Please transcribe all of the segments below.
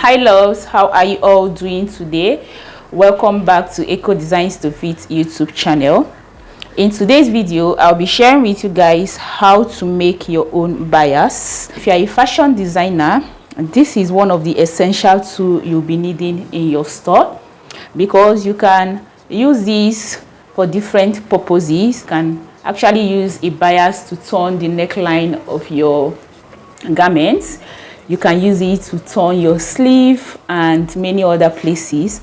Hi loves, how are you all doing today? Welcome back to Eco Designs to Fit YouTube channel. In today's video, I'll be sharing with you guys how to make your own bias. If you are a fashion designer, this is one of the essential tools you'll be needing in your store, because you can use this for different purposes. You can actually use a bias to turn the neckline of your garments. You can use it to turn your sleeve and many other places.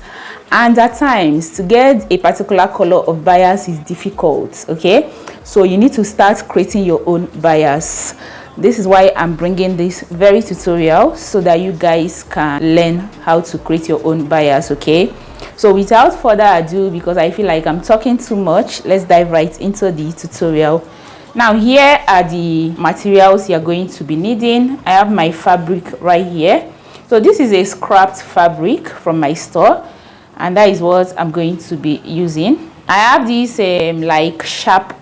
And at times, to get a particular color of bias is difficult, okay? So you need to start creating your own bias. This is why I'm bringing this very tutorial, so that you guys can learn how to create your own bias, okay? So without further ado, because I feel like I'm talking too much, let's dive right into the tutorial. Now, here are the materials you're going to be needing. I have my fabric right here. So this is a scrapped fabric from my store, and that is what I'm going to be using. I have this like sharp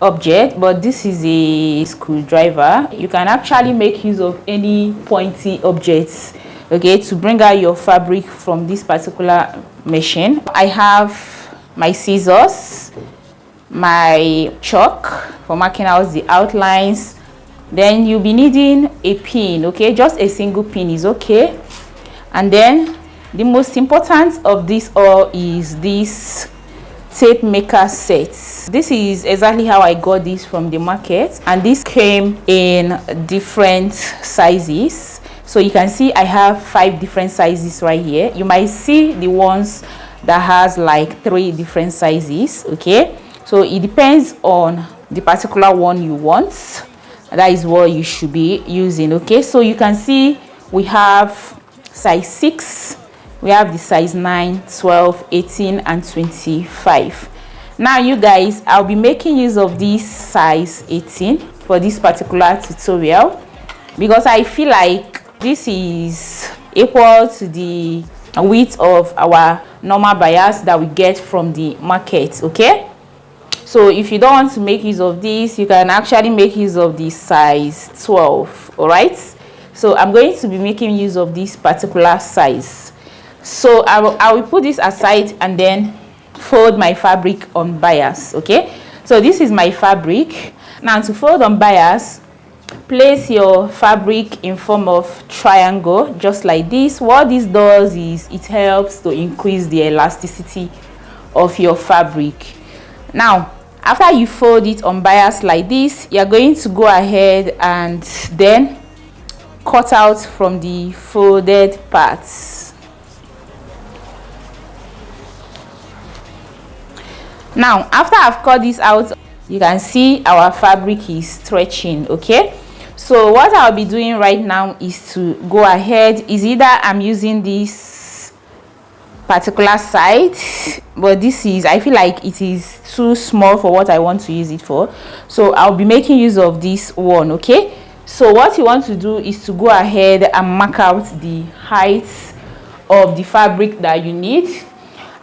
object, but this is a screwdriver. You can actually make use of any pointy objects, okay, to bring out your fabric from this particular machine. I have my scissors, my chalk for marking out the outlines. Then you'll be needing a pin, okay? Just a single pin is okay. And then the most important of this all is this tape maker set. This is exactly how I got this from the market, and this came in different sizes. So you can see I have 5 different sizes right here. You might see the ones that has like 3 different sizes, okay? So it depends on the particular one you want. That is what you should be using, okay? So you can see we have size 6, we have the size 9, 12, 18 and 25. Now you guys, I'll be making use of this size 18 for this particular tutorial, because I feel like this is equal to the width of our normal bias that we get from the market, okay? So if you don't want to make use of this, you can actually make use of the size 12, all right? So I'm going to be making use of this particular size. So I will put this aside and then fold my fabric on bias, okay? So this is my fabric. Now to fold on bias, place your fabric in form of triangle, just like this. What this does is it helps to increase the elasticity of your fabric. Now, after you fold it on bias like this, you're going to go ahead and then cut out from the folded parts. Now, after I've cut this out, you can see our fabric is stretching, okay? So what I'll be doing right now is to go ahead, is either I'm using this particular side, but this is, I feel like it is too small for what I want to use it for, so I'll be making use of this one, okay? So what you want to do is to go ahead and mark out the height of the fabric that you need.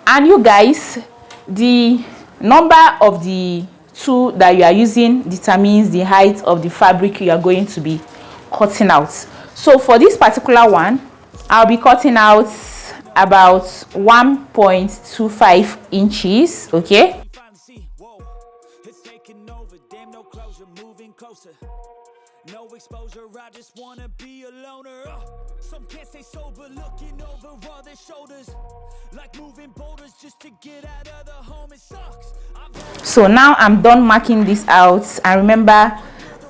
And you guys, the number of the tool that you are using determines the height of the fabric you are going to be cutting out. So for this particular one, I'll be cutting out about 1.25 inches, okay? No exposure, I just wanna be a loner. Some can't stay sober, looking over all their shoulders, like moving boulders just to get out of the home. It sucks. So now I'm done marking this out, and remember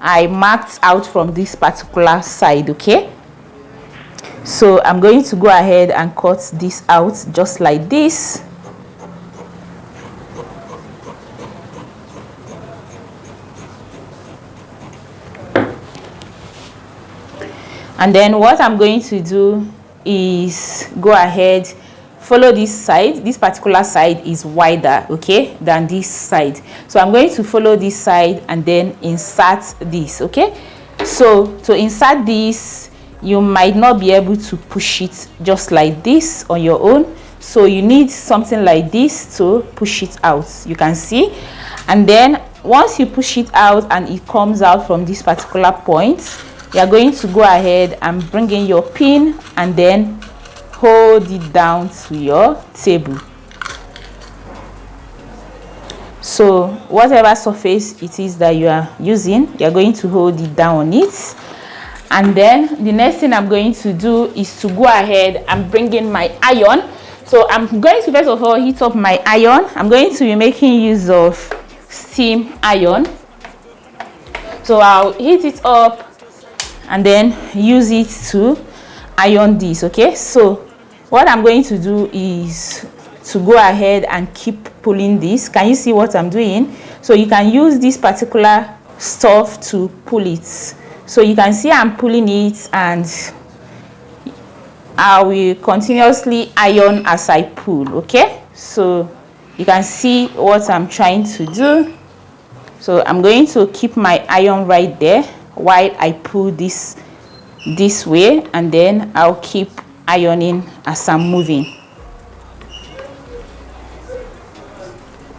I marked out from this particular side, okay? So I'm going to go ahead and cut this out just like this. And then what I'm going to do is go ahead, follow this side. This particular side is wider, okay, than this side. So I'm going to follow this side and then insert this, okay? So to insert this, you might not be able to push it just like this on your own. So you need something like this to push it out. You can see. And then once you push it out and it comes out from this particular point, you are going to go ahead and bring in your pin and then hold it down to your table. So whatever surface it is that you are using, you're going to hold it down on it. And then the next thing I'm going to do is to go ahead and bring in my iron. So I'm going to first of all heat up my iron. I'm going to be making use of steam iron. So I'll heat it up and then use it to iron this. Okay, so what I'm going to do is to go ahead and keep pulling this. Can you see what I'm doing? So you can use this particular stuff to pull it. So you can see I'm pulling it, and I will continuously iron as I pull. Okay, so you can see what I'm trying to do. So I'm going to keep my iron right there while I pull this way, and then I'll keep ironing as I'm moving.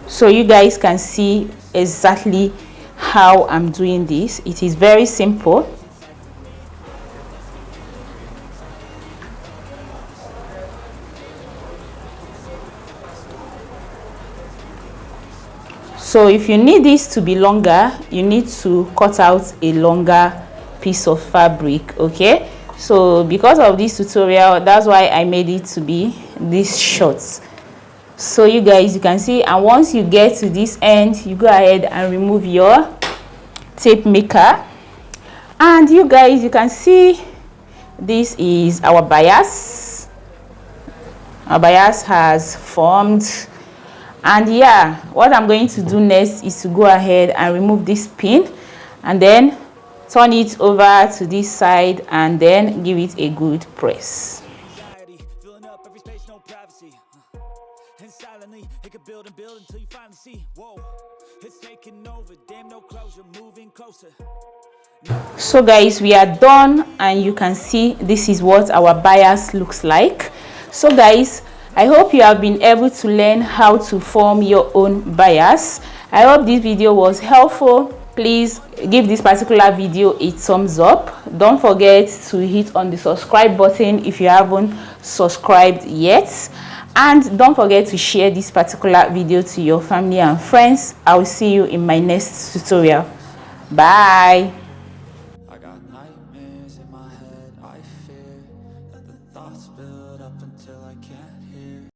So you guys can see exactly how I'm doing this. It is very simple. So if you need this to be longer, you need to cut out a longer piece of fabric. Okay, so because of this tutorial, that's why I made it to be this short. So you guys, you can see, and once you get to this end, you go ahead and remove your tape maker, and you guys, you can see this is our bias. Our bias has formed. And yeah, what I'm going to do next is to go ahead and remove this pin and then turn it over to this side and then give it a good press. So guys, we are done, and you can see this is what our bias looks like. So guys, I hope you have been able to learn how to form your own bias. I hope this video was helpful. Please give this particular video a thumbs up. Don't forget to hit on the subscribe button if you haven't subscribed yet, and don't forget to share this particular video to your family and friends. I will see you in my next tutorial. Bye.